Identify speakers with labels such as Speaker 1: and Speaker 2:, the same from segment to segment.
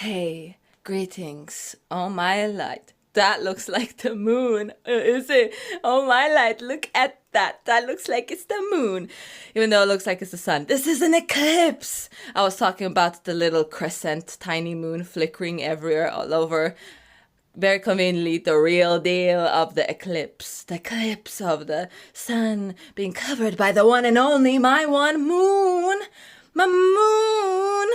Speaker 1: Hey, greetings. Oh my light. That looks like the moon. Is it? Oh my light, look at that. That looks like it's the moon. Even though it looks like it's the sun. This is an eclipse. I was talking about the little crescent, tiny moon flickering everywhere all over. Very conveniently, the real deal of the eclipse. The eclipse of the sun being covered by the one and only my one moon. My moon.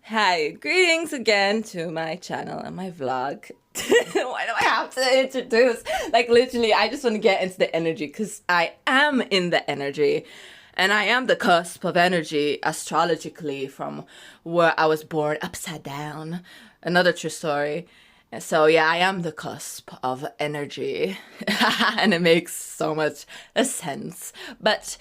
Speaker 1: Hi, greetings again to my channel and my vlog. Why do I have to introduce? Like, literally, I just want to get into the energy because I am in the energy. And I am the cusp of energy astrologically from where I was born upside down. Another true story. So yeah, I am the cusp of energy. And it makes so much sense. But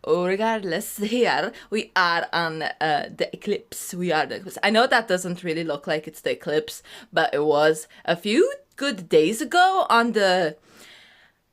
Speaker 1: regardless, here we are on the eclipse. We are the eclipse. I know that doesn't really look like it's the eclipse, but it was a few good days ago on the...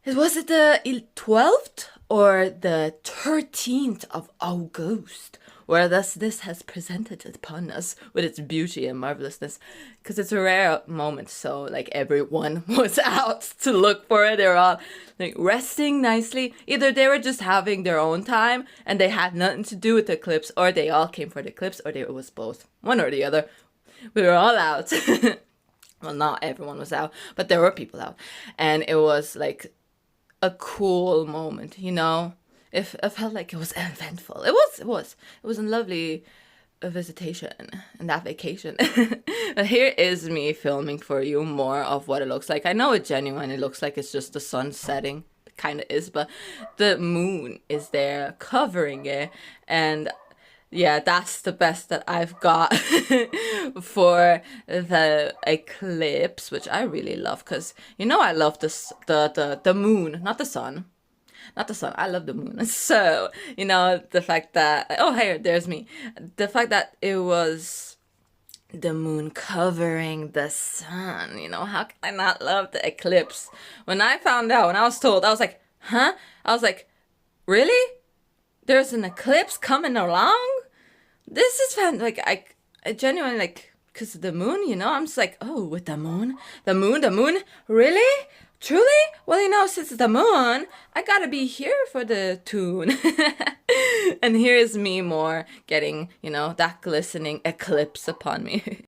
Speaker 1: Was it the 12th or the 13th of August? Where thus this has presented upon us with its beauty and marvelousness. Because it's a rare moment, so like everyone was out to look for it. They were all like resting nicely. Either they were just having their own time and they had nothing to do with the eclipse, or they all came for the eclipse, or it was both. One or the other. We were all out. Well, not everyone was out, but there were people out. And it was like a cool moment, you know? It felt like it was eventful. It was a lovely visitation and that vacation. But here is me filming for you more of what it looks like. I know it genuinely looks like it's just the sun setting. It kind of is, but the moon is there covering it. And yeah, that's the best that I've got for the eclipse, which I really love because, you know, I love the moon, not the sun. Not the sun. I love the moon. So, you know, the fact that... Oh, hey, there's me. The fact that it was the moon covering the sun. You know, how can I not love the eclipse? When I found out, when I was told, I was like, huh? I was like, really? There's an eclipse coming along? This is like, I genuinely, like, because of the moon, you know? I'm just like, oh, with the moon? The moon? Really? Truly? Well, you know, since it's the moon, I gotta be here for the tune. And here's me more getting, you know, that glistening eclipse upon me.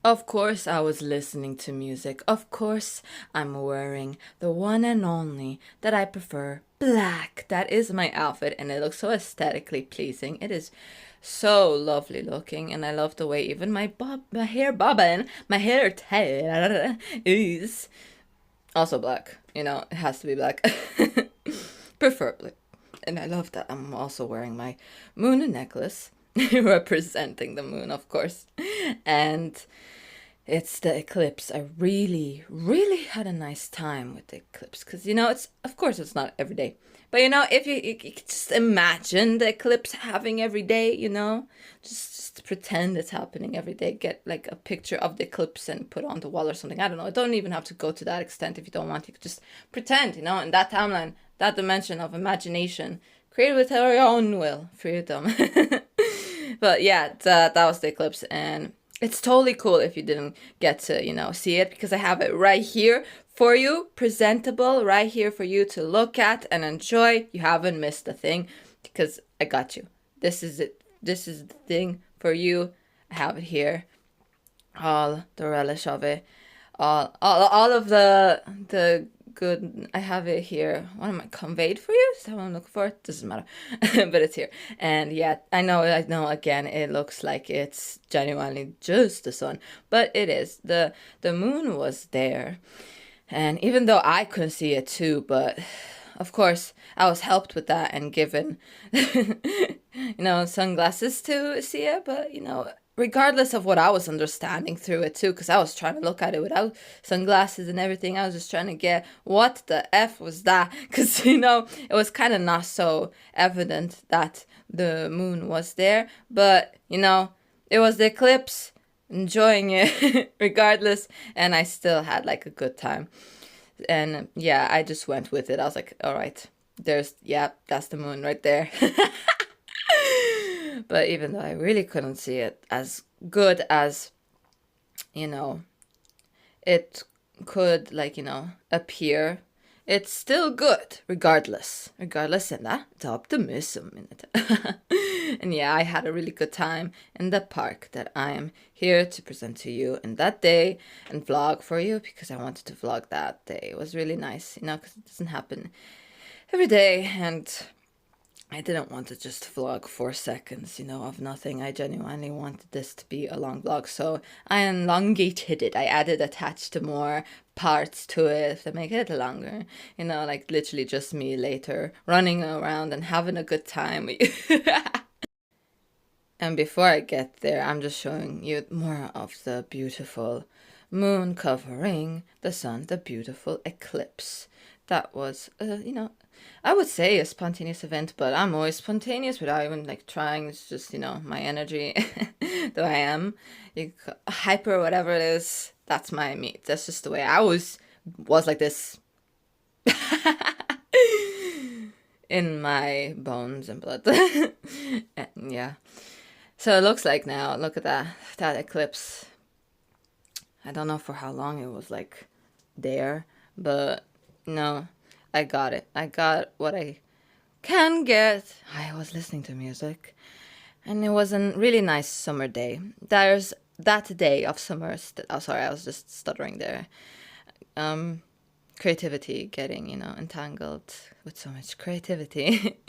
Speaker 1: Of course I was listening to music. Of course I'm wearing the one and only that I prefer, black. That is my outfit and it looks so aesthetically pleasing. It is so lovely looking and I love the way even my hair bobbin, my hair tie is... Also black, you know, it has to be black. Preferably. And I love that I'm also wearing my moon necklace, representing the moon, of course. And it's the eclipse. I really, really had a nice time with the eclipse. Because, you know, it's, of course, it's not every day. But, you know, if you just imagine the eclipse having every day, you know, just pretend it's happening every day. Get like a picture of the eclipse and put it on the wall or something. I don't know. It don't even have to go to that extent if you don't want. You could just pretend, you know, in that timeline, that dimension of imagination. Create with your own will. Freedom. But yeah, that was the eclipse. And it's totally cool if you didn't get to, you know, see it. Because I have it right here for you. Presentable right here for you to look at and enjoy. You haven't missed a thing. Because I got you. This is it. This is the thing for you. I have it here. All the relish of it. All of the good. I have it here. What am I conveyed for you? Is that what I'm looking for? Doesn't matter. But it's here. And yeah, I know again it looks like it's genuinely just the sun. But it is. The moon was there. And even though I couldn't see it too, but of course, I was helped with that and given, you know, sunglasses to see it. But, you know, regardless of what I was understanding through it too, because I was trying to look at it without sunglasses and everything. I was just trying to get what the F was that? Because, you know, it was kind of not so evident that the moon was there. But, you know, it was the eclipse, enjoying it regardless. And I still had like a good time. And yeah, I just went with it. I was like, all right, that's the moon right there. But even though I really couldn't see it as good as, it could, appear, it's still good regardless ända. Det är optimism in it. And yeah, I had a really good time in the park that I am here to present to you in that day and vlog for you, because I wanted to vlog that day. It was really nice, because it doesn't happen every day, and I didn't want to just vlog 4 seconds, of nothing. I genuinely wanted this to be a long vlog, so I elongated it. I attached more parts to it to make it longer. Like literally just me later running around and having a good time. And before I get there, I'm just showing you more of the beautiful moon covering the sun, the beautiful eclipse. That was, I would say a spontaneous event, but I'm always spontaneous without even trying. It's just, my energy, though I am hyper, whatever it is. That's my me. That's just the way I was like this. In my bones and blood. And yeah. So it looks like now, look at that eclipse. I don't know for how long it was there, but no, I got it. I got what I can get. I was listening to music, and it was a really nice summer day. There's that day of summer. Sorry, I was just stuttering there. Creativity getting, entangled with so much creativity.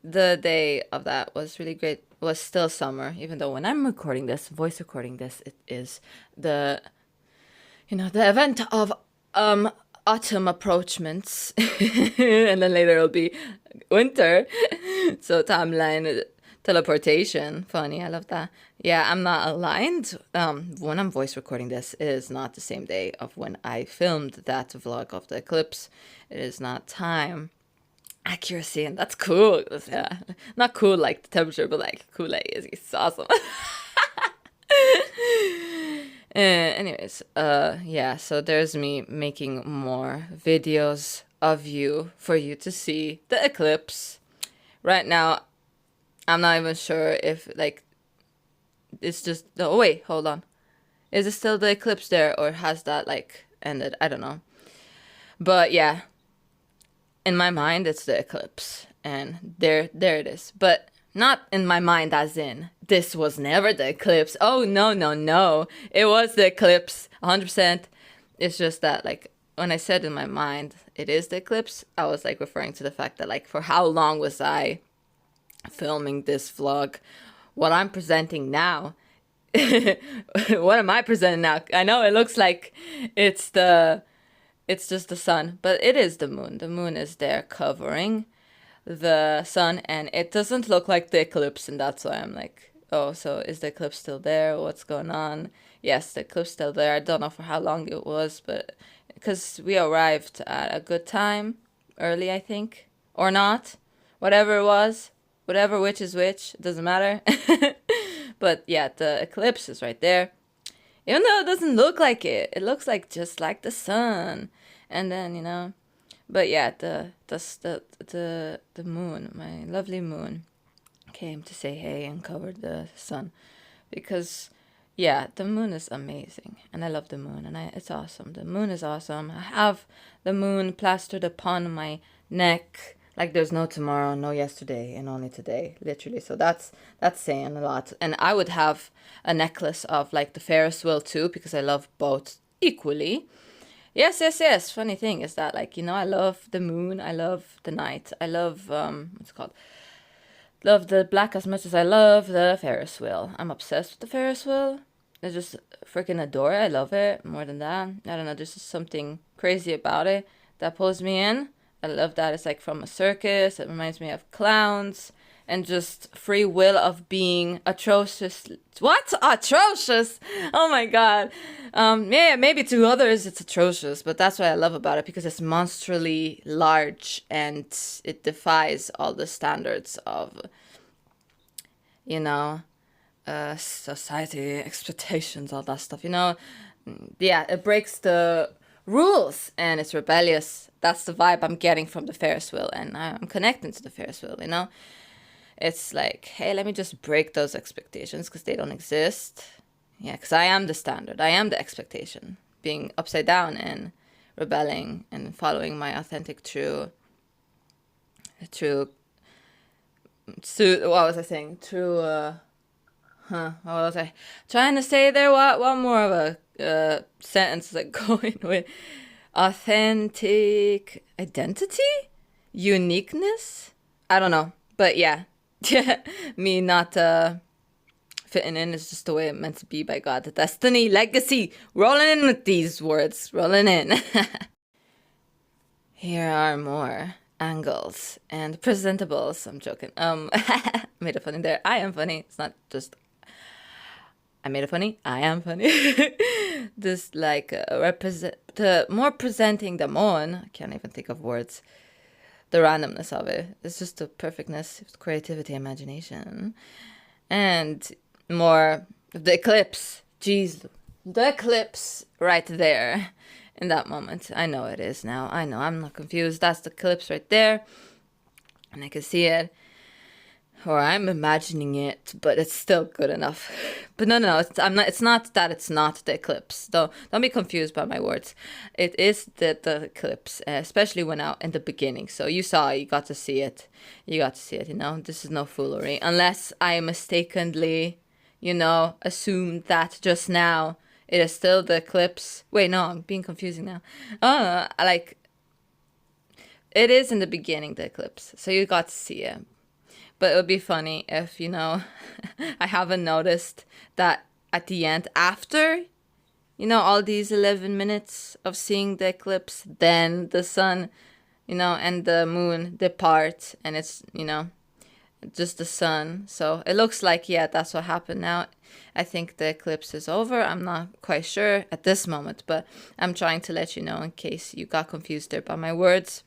Speaker 1: The day of that was really great. It was still summer, even though when I'm recording this, voice recording this, it is the event of autumn approachments. And then later it'll be winter. So timeline teleportation. Funny, I love that. Yeah, I'm not aligned. When I'm voice recording this, it is not the same day of when I filmed that vlog of the eclipse. It is not time accuracy, and that's cool. Yeah, not cool like the temperature, but cool it's awesome. Anyways, yeah, so there's me making more videos of you for you to see the eclipse. Right now, I'm not even sure if it's just, oh wait, hold on. Is it still the eclipse there, or has that ended? I don't know. But yeah, in my mind it's the eclipse, and there it is. But not in my mind as in this was never the eclipse. Oh no. It was the eclipse 100%. It's just that when I said in my mind it is the eclipse, I was referring to the fact that for how long was I filming this vlog? What I'm presenting now, what am I presenting now? I know it looks like it's just the sun, but it is the moon. The moon is there covering the sun, and it doesn't look like the eclipse, and that's why I'm oh, so is the eclipse still there? What's going on? Yes, the eclipse still there. I don't know for how long it was, but because we arrived at a good time, early, I think, or not, whatever it was, whatever, which is which, it doesn't matter. But yeah, the eclipse is right there. Even though it doesn't look like it, it looks just like the sun. And then, but yeah, the moon, my lovely moon, came to say hey and covered the sun, because yeah, the moon is amazing, and I love the moon, and it's awesome. The moon is awesome. I have the moon plastered upon my neck like there's no tomorrow, no yesterday, and only today, literally. So that's saying a lot. And I would have a necklace of the Ferris wheel too, because I love both equally. Yes. Funny thing is that I love the moon, I love the night, I love what's it called? Love the black as much as I love the Ferris wheel. I'm obsessed with the Ferris wheel. I just freaking adore it. I love it more than that. I don't know, there's just something crazy about it that pulls me in. I love that it's from a circus. It reminds me of clowns and just free will of being atrocious. What? Atrocious? Oh my god. Yeah, maybe to others it's atrocious, but that's what I love about it, because it's monstrally large and it defies all the standards of, society, expectations, all that stuff, Yeah, it breaks the rules and it's rebellious. That's the vibe I'm getting from the Ferris wheel, and I'm connecting to the Ferris wheel, it's like, hey, let me just break those expectations because they don't exist. Yeah, because I am the standard. I am the expectation. Being upside down and rebelling and following my authentic, true, what was I saying? What was I trying to say there? What more of a sentence is like going with? Authentic identity? Uniqueness? I don't know. But yeah. Me not fitting in is just the way it meant to be by God. The destiny, legacy. Rolling in with these words. Rolling in. Here are more angles and presentables. I'm joking. Made it funny there. I am funny. It's not just I made it funny. I am funny. This like more presenting the moon. I can't even think of words. The randomness of it. It's just the perfectness, creativity, imagination, and more of the eclipse. Jeez, the eclipse right there in that moment. I know it is now. I know. I'm not confused. That's the eclipse right there, and I can see it. Or I'm imagining it, but it's still good enough. But no, it's not that it's not the eclipse. Don't be confused by my words. It is the eclipse, especially when out in the beginning. So you got to see it. This is no foolery. Unless I mistakenly, assumed that just now it is still the eclipse. Wait, no, I'm being confusing now. It is in the beginning, the eclipse. So you got to see it. But it would be funny if, I haven't noticed that at the end, after, all these 11 minutes of seeing the eclipse, then the sun, and the moon depart, and it's, just the sun. So it looks like, yeah, that's what happened now. I think the eclipse is over. I'm not quite sure at this moment, but I'm trying to let you know in case you got confused there by my words.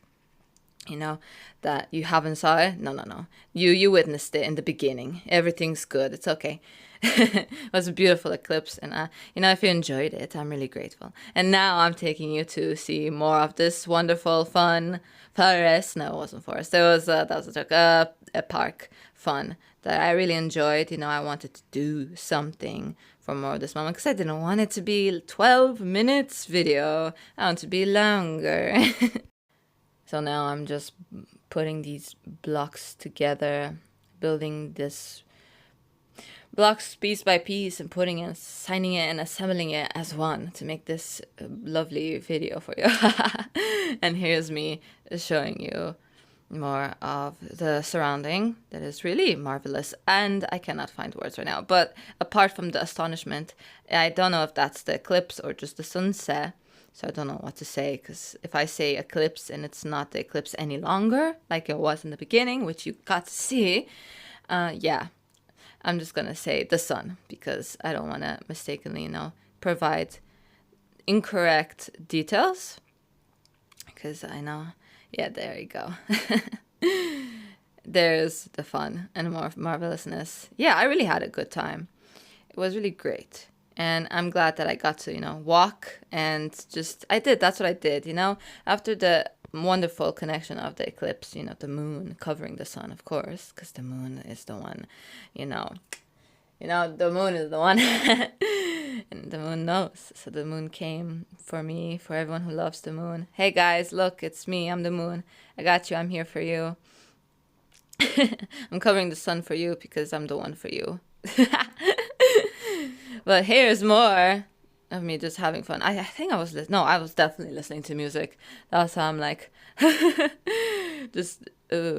Speaker 1: That you haven't saw it. No. You witnessed it in the beginning. Everything's good. It's okay. It was a beautiful eclipse. And, if you enjoyed it, I'm really grateful. And now I'm taking you to see more of this wonderful, fun forest. No, it wasn't forest. That was a park fun that I really enjoyed. I wanted to do something for more of this moment because I didn't want it to be 12 minutes video. I want it to be longer. So now I'm just putting these blocks together, building this blocks piece by piece and putting it, signing it and assembling it as one to make this lovely video for you. And here's me showing you more of the surrounding that is really marvelous. And I cannot find words right now, but apart from the astonishment, I don't know if that's the eclipse or just the sunset. So I don't know what to say, because if I say eclipse and it's not the eclipse any longer, like it was in the beginning, which you got to see, yeah, I'm just going to say the sun, because I don't want to mistakenly, provide incorrect details, because I know, yeah, there you go. There's the fun and more marvelousness. Yeah, I really had a good time. It was really great. And I'm glad that I got to, walk and that's what I did, after the wonderful connection of the eclipse, the moon covering the sun, of course, because the moon is the one, the moon is the one, and the moon knows. So the moon came for me, for everyone who loves the moon. Hey guys, look, it's me, I'm the moon. I got you, I'm here for you. I'm covering the sun for you because I'm the one for you. But here's more of me just having fun. I think I was I was definitely listening to music. That's how I'm like just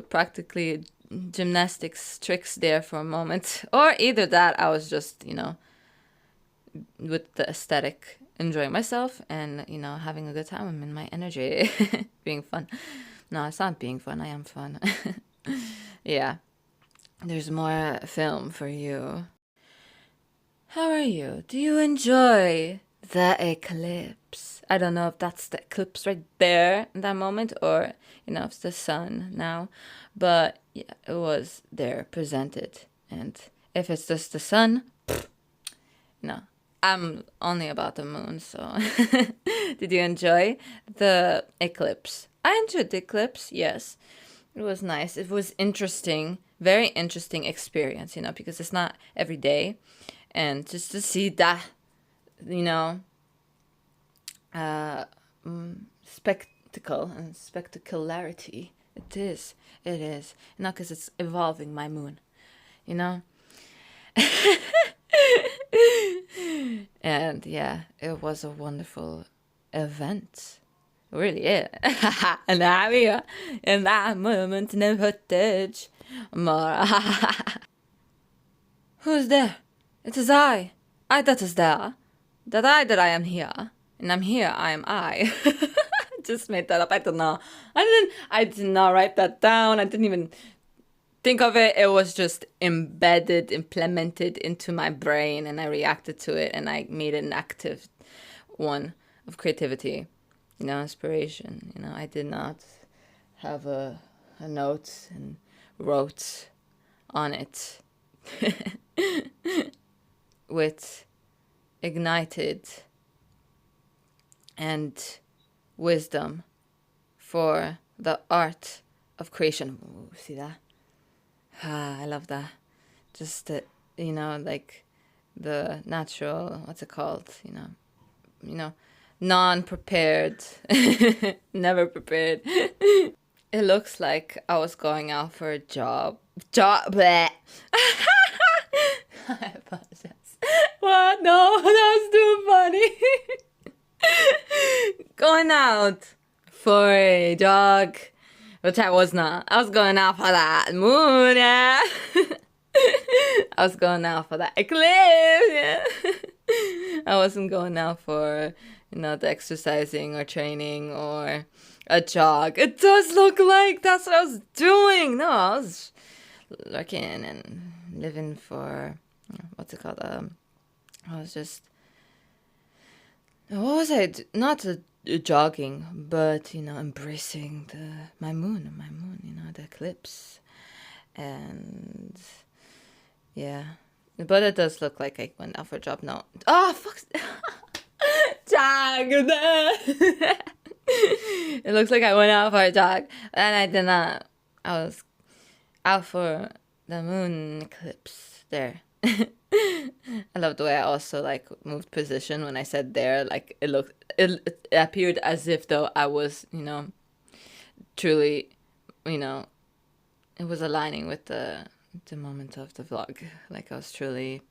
Speaker 1: practically gymnastics tricks there for a moment. Or either that I was just, with the aesthetic, enjoying myself and, having a good time. I'm in my energy, being fun. No, it's not being fun. I am fun. Yeah. There's more film for you. How are you? Do you enjoy the eclipse? I don't know if that's the eclipse right there in that moment or, if it's the sun now. But yeah, it was there presented. And if it's just the sun, no. I'm only about the moon, so. Did you enjoy the eclipse? I enjoyed the eclipse, yes. It was nice. It was interesting very interesting experience, you know, because it's not every day. And just to see that, you know, spectacle and spectacularity, it is, you know, because it's evolving my moon, you know. And yeah, it was a wonderful event. It really is. And I'm here in that moment in the footage. Who's there? It is I. I that is there. That I am here. And I'm here, I am I. Just made that up. I don't know. I did not write that down. I didn't even think of it. It was just embedded, implemented into my brain, and I reacted to it, and I made an active one of creativity, you know, inspiration. You know, I did not have a note and wrote on it with ignited and wisdom for the art of creation. Ooh, see that? I love that. Just the, you know, like the natural, what's it called? You know, non-prepared, never prepared. It looks like I was going out for a job. Bleh. I apologize. What? No, that was too funny. Going out for a jog, which I was not. I was going out for that moon, yeah. I was going out for that eclipse, yeah. I wasn't going out for, you know, the exercising or training or a jog. It does look like that's what I was doing. No, I was lurking and living for, what's it called? I was just, what was I? Not jogging, but, you know, embracing my moon, you know, the eclipse. And yeah, but it does look like I went out for a job. No. Oh, fuck. Jog. It looks like I went out for a jog, and I did not. I was out for the moon eclipse there. I love the way I also like moved position when I said there. Like it appeared as if though I was, you know, truly, you know, it was aligning with the moment of the vlog. Like I was truly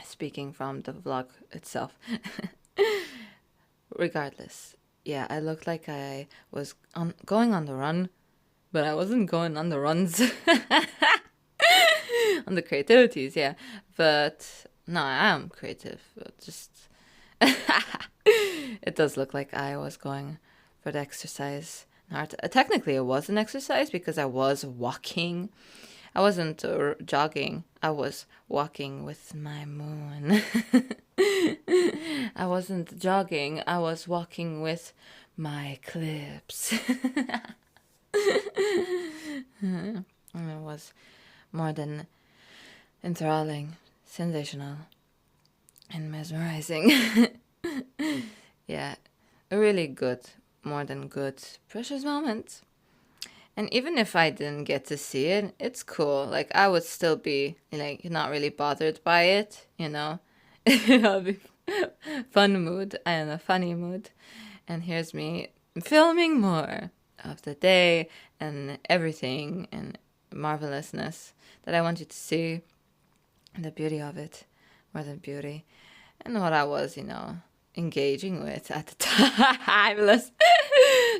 Speaker 1: speaking from the vlog itself. Regardless, yeah, I looked like I was going on the run, but I wasn't going on the runs. On the creativities, yeah. But no, I am creative. But just it does look like I was going for the exercise. Technically, it was an exercise because I was walking. I wasn't jogging. I was walking with my moon. I wasn't jogging. I was walking with my eclipse. And it was more than enthralling, sensational, and mesmerizing. Yeah, a really good, more than good, precious moment. And even if I didn't get to see it, it's cool. Like, I would still be, like, not really bothered by it, you know? I'll be fun mood and a funny mood. And here's me filming more of the day and everything and marvelousness that I want you to see. The beauty of it, more than beauty. And what I was, you know, engaging with at the time.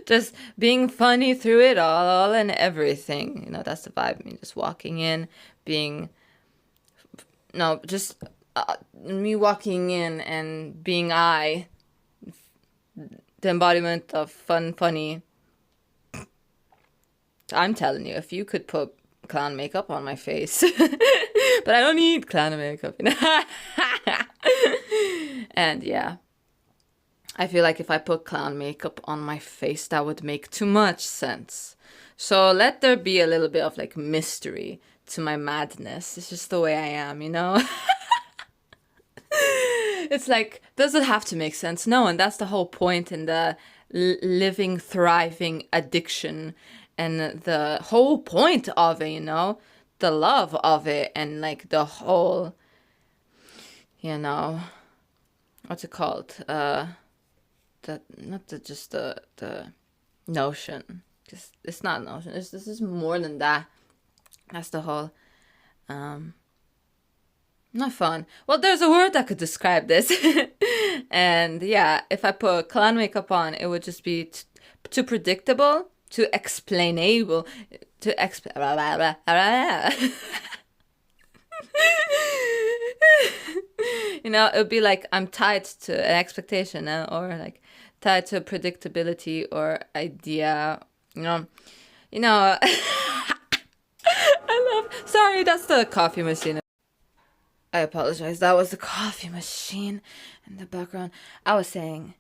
Speaker 1: Just being funny through it all and everything. You know, that's the vibe. I mean, just walking in, being... No, just me walking in and being I. The embodiment of fun, funny. I'm telling you, if you could put clown makeup on my face... But I don't need clown makeup. You know? And yeah. I feel like if I put clown makeup on my face, that would make too much sense. So let there be a little bit of like mystery to my madness. It's just the way I am, you know? It's like, does it have to make sense? No, and that's the whole point in the living, thriving addiction. And the whole point of it, you know? the love of it and like the whole, you know, what's it called? Just the notion. Just it's not notion. This is more than that. That's the whole. Not fun. Well, there's a word that could describe this. And yeah, if I put clown makeup on, it would just be too predictable, too explainable, to explain. You know, it would be like I'm tied to an expectation, or like tied to predictability or idea. You know. I love. Sorry, that's the coffee machine. I apologize. That was the coffee machine in the background. I was saying,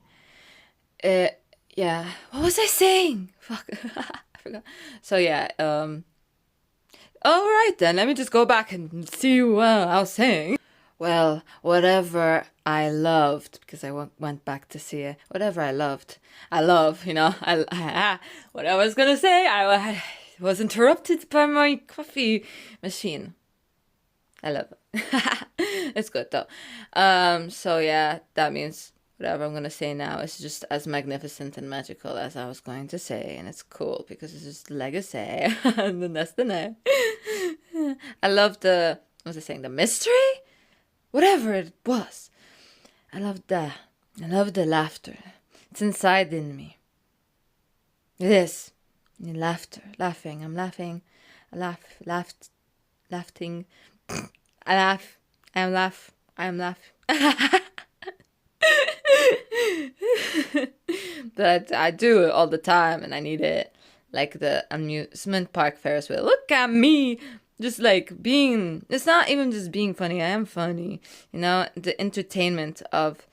Speaker 1: yeah. What was I saying? Fuck, I forgot. So yeah. All right then. Let me just go back and see what I was saying. Well, whatever I loved, because I went back to see it. Whatever I loved, I love. You know, what I was gonna say. I was interrupted by my coffee machine. I love it. It's good though. So yeah, that means whatever I'm gonna say now is just as magnificent and magical as I was going to say, and it's cool because it's just legacy. And then that's the name. I love what was I saying? The mystery? Whatever it was. I love the laughter. It's inside in me. It is. Laughter. Laughing. I'm laughing. I laughing. I laugh. I am laugh. But I do it all the time and I need it. Like the amusement park Ferris wheel. Look at me. Just like being, it's not even just being funny. I am funny. You know, the entertainment of,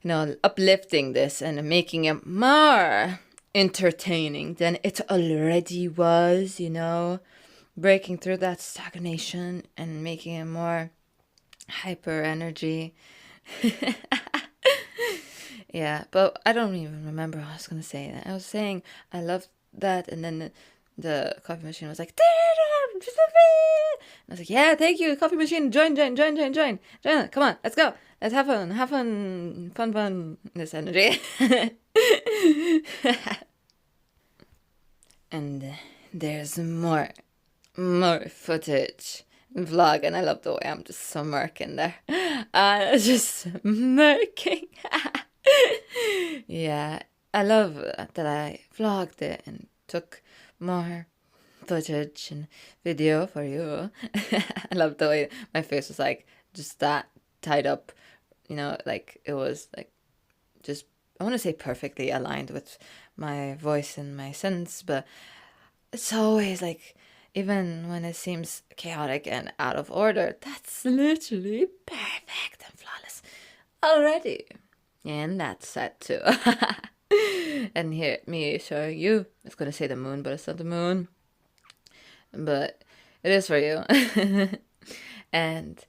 Speaker 1: you know, uplifting this and making it more entertaining than it already was, you know. Breaking through that stagnation and making it more hyper energy. Yeah, but I don't even remember what I was gonna say. I was saying I love that, and then the coffee machine was like, I was like, yeah, thank you, coffee machine, join, come on, let's go, let's have fun, this energy. And there's more footage vlog, and I love the way I'm just smirking there. Just smirking. Yeah, I love that I vlogged it and took more footage and video for you. I love the way my face was like just that tied up, you know, like it was like just, I want to say perfectly aligned with my voice and my sentence, but it's always like, even when it seems chaotic and out of order, that's literally perfect and flawless already. And that's sad too. And here, me showing you, I was gonna say the moon, but it's not the moon. But it is for you. And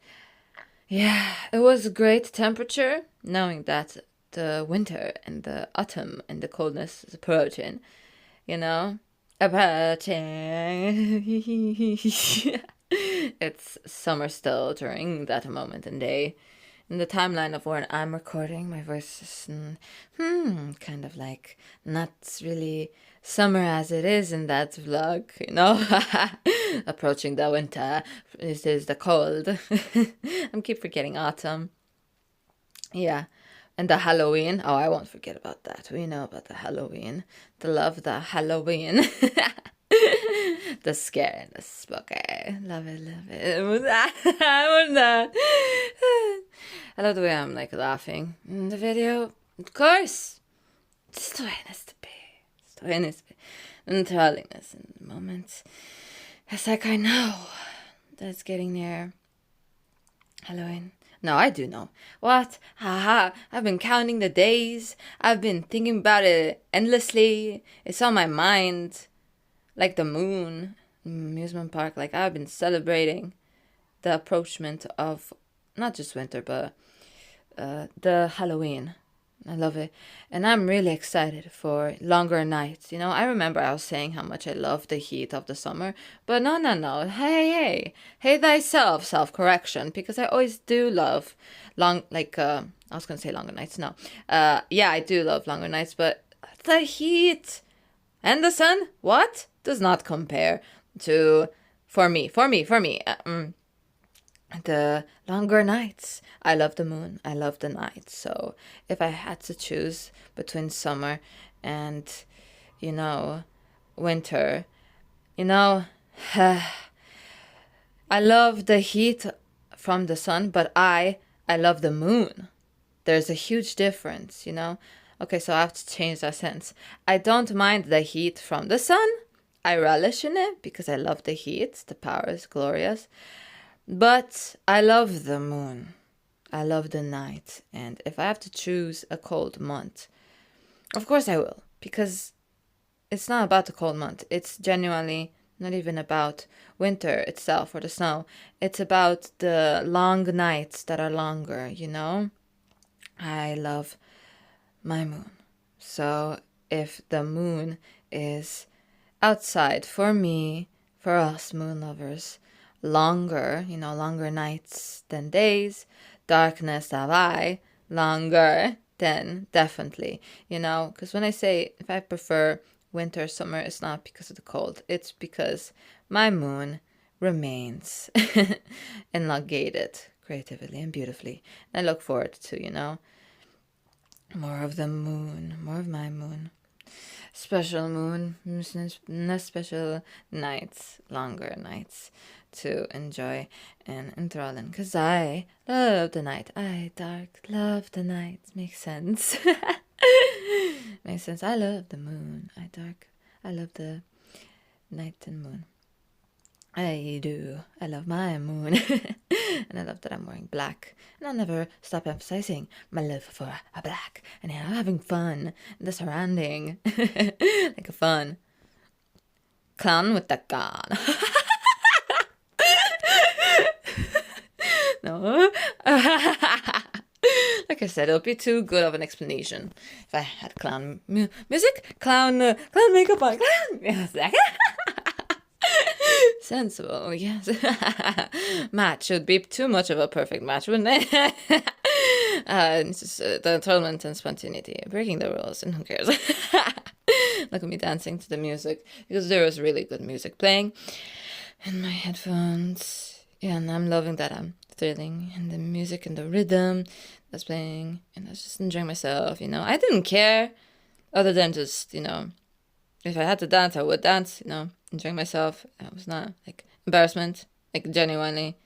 Speaker 1: yeah, it was a great temperature, knowing that the winter and the autumn and the coldness is approaching, you know? It's summer still during that moment and day. In the timeline of when I'm recording, my voice is kind of like not really summer as it is in that vlog, you know. Approaching the winter, this is the cold. I keep forgetting autumn. Yeah. And the Halloween. Oh, I won't forget about that. We know about the Halloween. The Halloween. The scare and the spooky. Love it. I love the way I'm like laughing in the video. Of course. Just the way it has to be. And telling us in the moment. It's like I know that it's getting near Halloween. No, I do know. What? Haha. I've been counting the days. I've been thinking about it endlessly. It's on my mind. Like the moon. Amusement park. Like I've been celebrating the approachment of not just winter, but the Halloween. I love it. And I'm really excited for longer nights. I remember I was saying how much I love the heat of the summer, but no, no, no. Hey thyself, self-correction, because I always do love I was going to say longer nights. No. Yeah, I do love longer nights, but the heat and the sun, what? Does not compare to, for me. The longer nights. I love the moon. I love the night. So if I had to choose between summer and, you know, winter, you know, I love the heat from the sun, but I love the moon. There's a huge difference. Okay, so I have to change that sentence. I don't mind the heat from the sun. I relish in it because I love the heat. The power is glorious. But I love the moon. I love the night. And if I have to choose a cold month, of course I will. Because it's not about the cold month. It's genuinely not even about winter itself or the snow. It's about the long nights that are longer. I love my moon. So if the moon is outside for me, for us moon lovers, longer nights than days, darkness of eye, longer than definitely, because when I say if I prefer winter, summer, it's not because of the cold, it's because my moon remains elongated creatively and beautifully. And I look forward to, more of the moon, more of my moon. Special moon, special nights, longer nights to enjoy and enthrall in. Because I love the night. I love the night. Makes sense. Makes sense. I love the moon. I love the night and moon. I do. I love my moon. And I love that I'm wearing black. And I'll never stop emphasizing my love for a black. And having fun in the surrounding. Like a fun clown with the gun. No. Like I said, it'll be too good of an explanation if I had clown music, clown makeup on, clown music. Sensible, yes. Match would be too much of a perfect match, wouldn't it? It's just the entitlement and spontaneity, breaking the rules, and who cares? Look at me dancing to the music, because there was really good music playing in my headphones. Yeah, and I'm loving that. I'm thrilling, and the music and the rhythm that's playing, and I was just enjoying myself, I didn't care, other than just, if I had to dance, I would dance, enjoying myself. It was not, embarrassment, genuinely.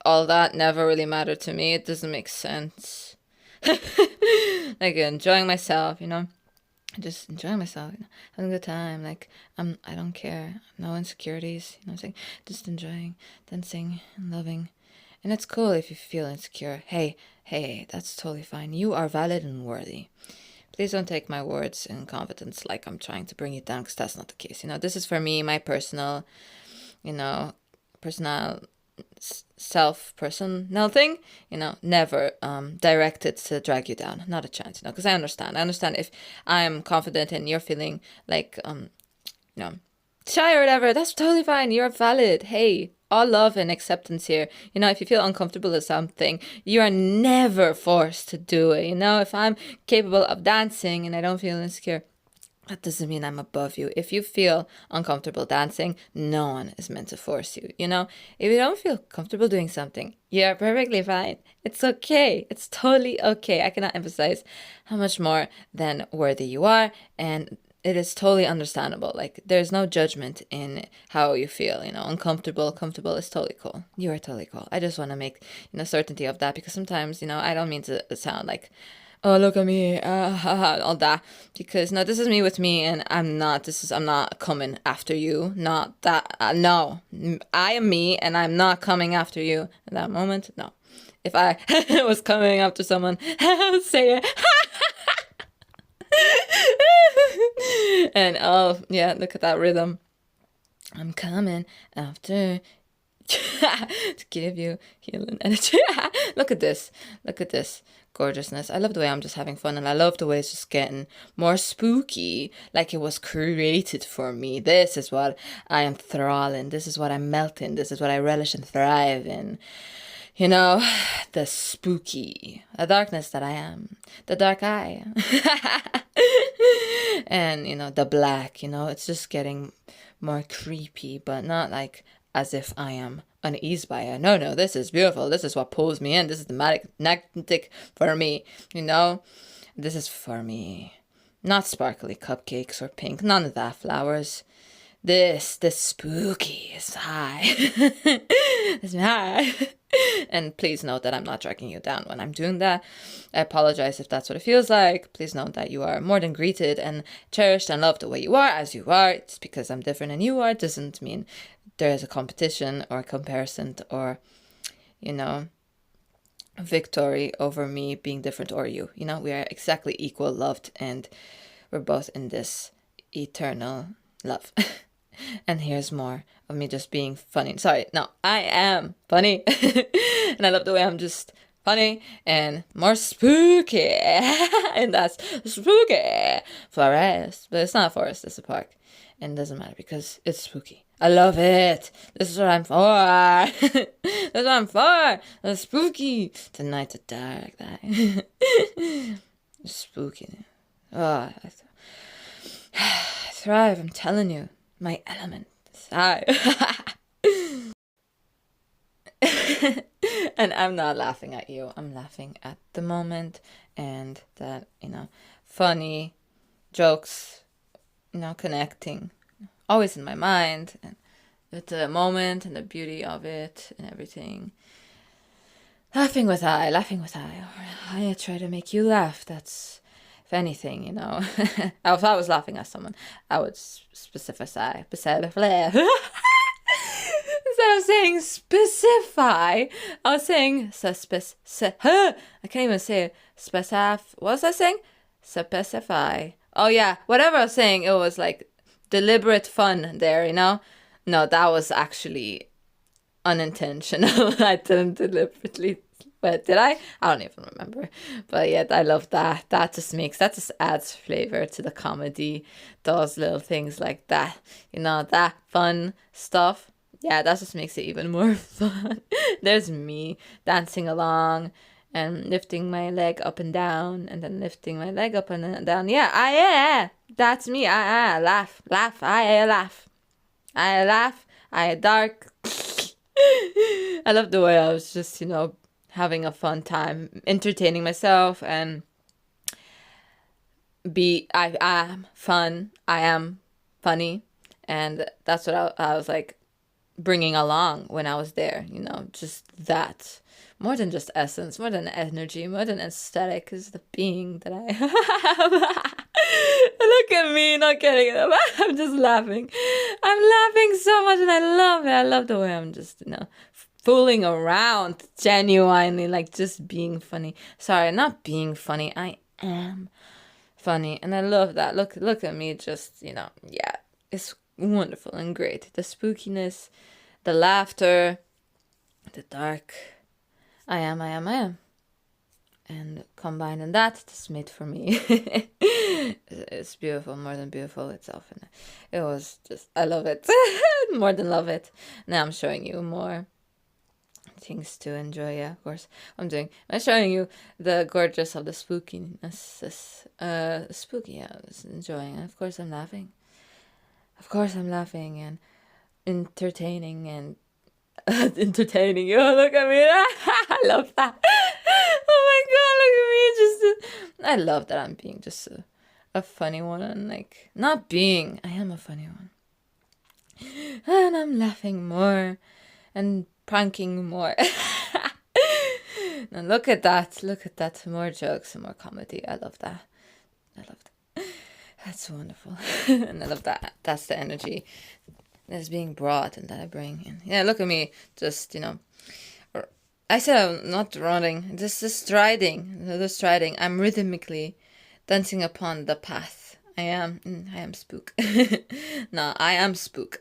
Speaker 1: All that never really mattered to me. It doesn't make sense. Enjoying myself, just enjoying myself, having a good time. I don't care, no insecurities, just enjoying, dancing, and loving. And it's cool if you feel insecure. Hey, that's totally fine. You are valid and worthy. Please don't take my words in confidence like I'm trying to bring you down, because that's not the case. This is for me, my personal, personal thing, never directed to drag you down. Not a chance, because I understand if I'm confident and you're feeling shy or whatever, that's totally fine. You're valid. Hey, all love and acceptance here. If you feel uncomfortable with something, you are never forced to do it. If I'm capable of dancing and I don't feel insecure, that doesn't mean I'm above you. If you feel uncomfortable dancing, no one is meant to force you. If you don't feel comfortable doing something, you're perfectly fine. It's okay. It's totally okay. I cannot emphasize how much more than worthy you are, and it is totally understandable. There's no judgment in how you feel, uncomfortable, comfortable is totally cool. You are totally cool. I just want to make, certainty of that, because sometimes, I don't mean to sound like, oh, look at me, all that, because no, this is me with me, and I'm not coming after you, not that, no, I am me, and I'm not coming after you in that moment, no. If I was coming after someone, I would say it. And oh yeah, look at that rhythm. I'm coming after to give you healing energy. Look at this. Look at this gorgeousness. I love the way I'm just having fun, and I love the way it's just getting more spooky, like it was created for me. This is what I am thralling. This is what I'm melting. This is what I relish and thrive in. You know, the spooky, the darkness that I am, the dark eye. And, you know, the black, you know, it's just getting more creepy, but not like as if I am uneased by it. No, this is beautiful. This is what pulls me in. This is the magnetic for me, you know. This is for me. Not sparkly cupcakes or pink. None of that flowers. This spooky is high. It's high. And please note that I'm not dragging you down when I'm doing that. I apologize if that's what it feels like. Please note that you are more than greeted and cherished and loved the way you are, as you are. Just because I'm different than you are doesn't mean there is a competition or a comparison or, you know, victory over me being different or you. You know, we are exactly equal, loved, and we're both in this eternal love. And here's more of me just being funny. Sorry, no, I am funny. And I love the way I'm just funny and more spooky. And that's spooky forest. But it's not a forest, it's a park. And it doesn't matter because it's spooky. I love it. This is what I'm for. That's what I'm for. The spooky. Tonight, the dark night. Spooky. Oh, I thrive, I'm telling you. My element. Sigh. And I'm not laughing at you. I'm laughing at the moment and that, you know, funny jokes, you know, connecting. Always in my mind and with the moment and the beauty of it and everything. Laughing with I. I try to make you laugh. That's, if anything, you know. If I was laughing at someone, I would specify. Instead of saying specify, I was saying I can't even say specify. What was I saying? Specify. Oh yeah, whatever I was saying, it was like deliberate fun there, you know? No, that was actually unintentional. I didn't deliberately, but did I? I don't even remember. But yeah, I love that. That just adds flavor to the comedy. Those little things like that, you know, that fun stuff. Yeah, that just makes it even more fun. There's me dancing along and lifting my leg up and down and then lifting my leg up and down. Yeah, that's me. I laugh. I laugh. I dark. I love the way I was just, you know, having a fun time, entertaining myself and I am fun. I am funny. And that's what I was like bringing along when I was there, you know, just that. More than just essence, more than energy, more than aesthetic is the being that I have. Look at me, not getting it. I'm just laughing. I'm laughing so much and I love it. I love the way I'm just, you know, fooling around genuinely, like just being funny. Sorry, not being funny. I am funny. And I love that. Look at me just, you know, yeah, it's wonderful and great. The spookiness, the laughter, the dark. I am. And combining that, it's made for me. It's beautiful, more than beautiful itself. And it was just, I love it. More than love it. Now I'm showing you more things to enjoy. Yeah, of course. I'm showing you the gorgeous of the spookiness. Spooky, yeah, I was enjoying. And of course I'm laughing. And entertaining and entertaining you. Look at me. I love that. Oh my god, look at me. I love that I'm being just a funny one and like not being. I am a funny one. And I'm laughing more and pranking more. Now look at that. More jokes and more comedy. I love that. That's wonderful. And I love that. That's the energy that's being brought and that I bring in. Yeah, look at me. Just, you know, I said I'm not running. Just striding. I'm rhythmically dancing upon the path. I am spook. No, I am spook.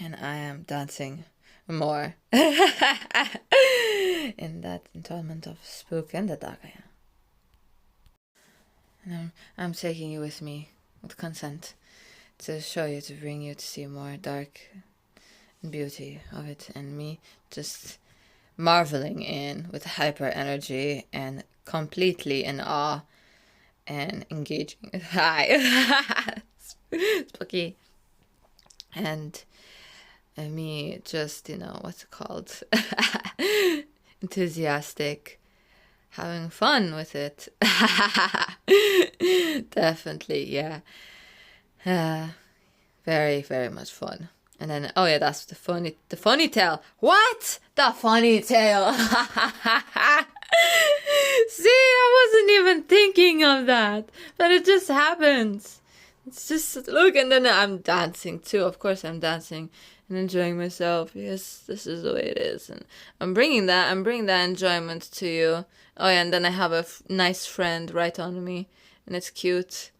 Speaker 1: And I am dancing more in that entitlement of spook and the dark. And I'm taking you with me with consent to show you, to bring you to see more dark and beauty of it, and me just marveling in with hyper energy and completely in awe and engaging. Hi. Spooky. And me just, what's it called? Enthusiastic, having fun with it. Definitely, yeah. Very, very much fun. And then, oh yeah, that's the funny tale. What? The funny tale. See, I wasn't even thinking of that, but it just happens. It's just, look, and then I'm dancing too. Of course I'm dancing and enjoying myself. Yes, this is the way it is. And I'm bringing that enjoyment to you. Oh yeah, and then I have a nice friend right on me, and it's cute.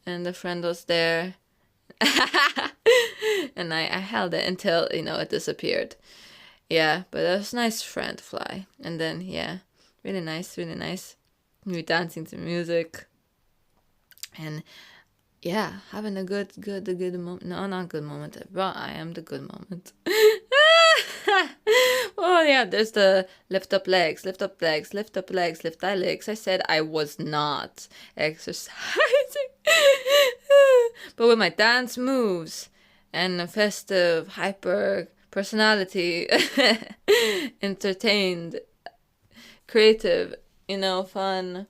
Speaker 1: And the friend was there. And I held it until, it disappeared. Yeah, but it was a nice friend fly. And then, yeah, really nice, really nice. We dancing to music. And yeah, having a good moment. No, not good moment, but I am the good moment. Oh yeah, there's the lift up legs, lift up legs, lift up legs, lift thy legs. I said I was not exercising. But with my dance moves and a festive, hyper personality, entertained, creative, fun,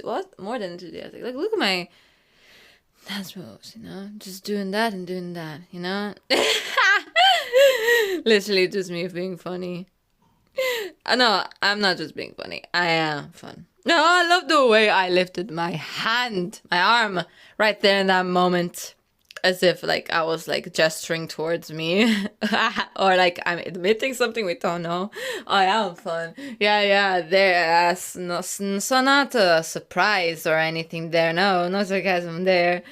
Speaker 1: what? More than enthusiastic. Like, look at my dance moves, just doing that and doing that, Literally just me being funny. No, I'm not just being funny. I am fun. No, I love the way I lifted my arm, right there in that moment. As if, I was, gesturing towards me. Or, I'm admitting something we don't know. I am fun. Yeah, there's so not a surprise or anything there. No sarcasm there.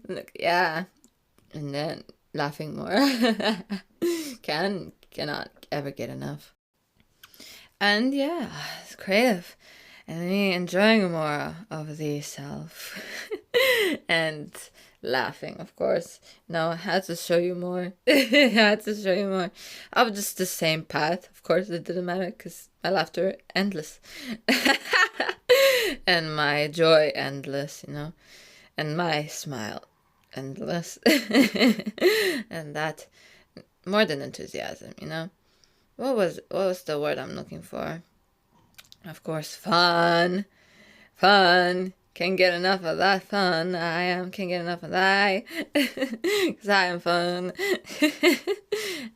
Speaker 1: Look, yeah. And then laughing more. Cannot ever get enough. And yeah, it's creative. And me enjoying more of the self. And laughing, of course. No, I had to show you more. Of just the same path. Of course, it didn't matter because my laughter endless. And my joy endless, And my smile endless. And that, more than enthusiasm, What was the word I'm looking for? Of course, fun. Can't get enough of that fun. Can't get enough of that. Because I am fun.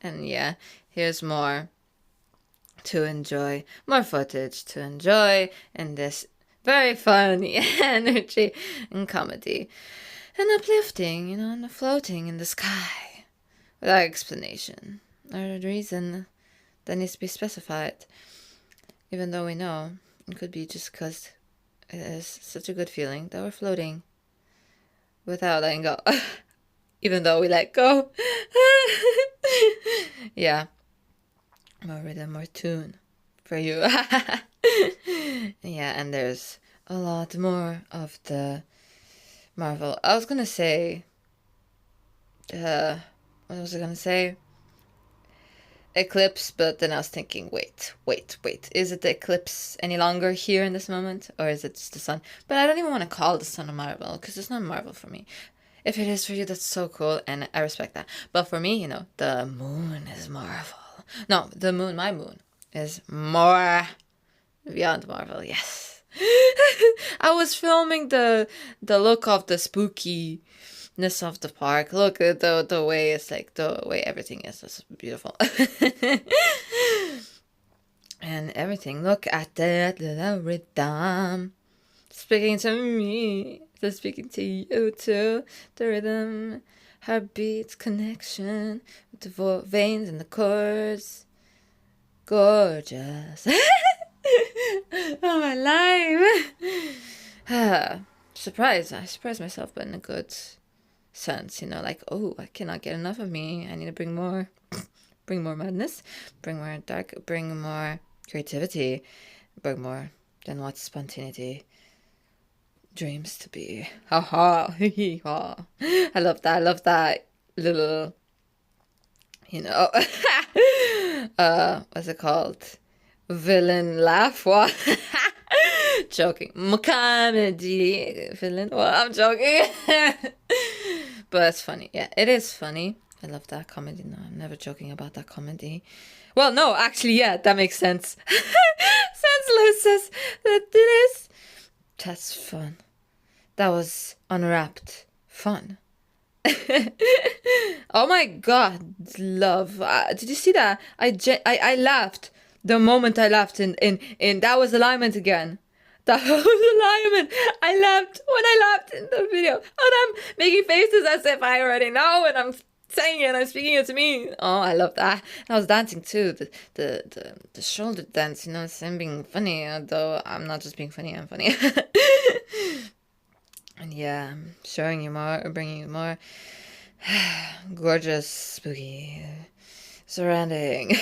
Speaker 1: And yeah, here's more to enjoy. More footage to enjoy in this very fun energy and comedy. And uplifting, and floating in the sky. Without explanation. Or reason that needs to be specified. Even though we know it could be just because it is such a good feeling that we're floating without letting go. Even though we let go. Yeah. More rhythm, more tune for you. Yeah, and there's a lot more of the Marvel. I was gonna say, what was I gonna say? Eclipse, but then I was thinking, wait. Is it the eclipse any longer here in this moment? Or is it just the sun? But I don't even want to call the sun a Marvel, because it's not Marvel for me. If it is for you, that's so cool, and I respect that. But for me, the moon is Marvel. No, my moon, is more beyond Marvel, yes. I was filming the look of the spooky of the park. Look at the way it's the way everything is. It's beautiful. And everything. Look at the rhythm. Speaking to me. It's speaking to you too. The rhythm, heartbeats, connection with the veins and the chords. Gorgeous. Oh my life. I surprised myself, but in a good sense, you know, like, oh, I cannot get enough of me. I need to bring more, bring more madness, bring more dark, bring more creativity, bring more. Then what's spontaneity? Dreams to be. Ha ha. Ha. I love that. I love that little, you know, what's it called? Villain laugh. What? Joking. Comedy villain. Well, I'm joking. But it's funny. Yeah, it is funny. I love that comedy. No, I'm never joking about that comedy. Well, no, actually, yeah, that makes sense. Senseless says that it is. That's fun. That was unwrapped fun. Oh my god, love. Did you see that? I laughed the moment I laughed in that was alignment again. That was alignment. I laughed when I laughed in the video. And I'm making faces as if I already know, and I'm saying it and I'm speaking it to me. Oh, I love that. And I was dancing too. The shoulder dance, you know, I'm being funny, although I'm not just being funny, I'm funny. And yeah, I'm showing you more, bringing you more gorgeous, spooky surrounding.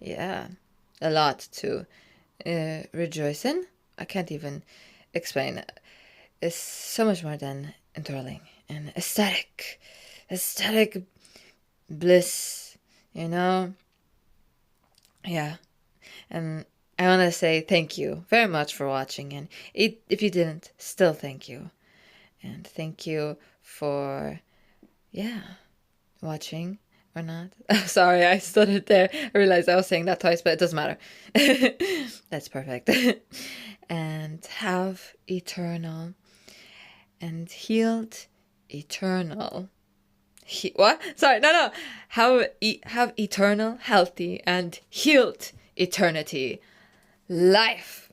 Speaker 1: Yeah, a lot to rejoice in. I can't even explain it. It's so much more than enthralling and aesthetic bliss, you know? Yeah, and I want to say thank you very much for watching, and if you didn't, still thank you. And thank you for, yeah, watching or not. Sorry, I stuttered there. I realized I was saying that twice, but it doesn't matter. That's perfect. And have eternal and healed eternal. What? Sorry, no. Have eternal, healthy, and healed eternity. Life.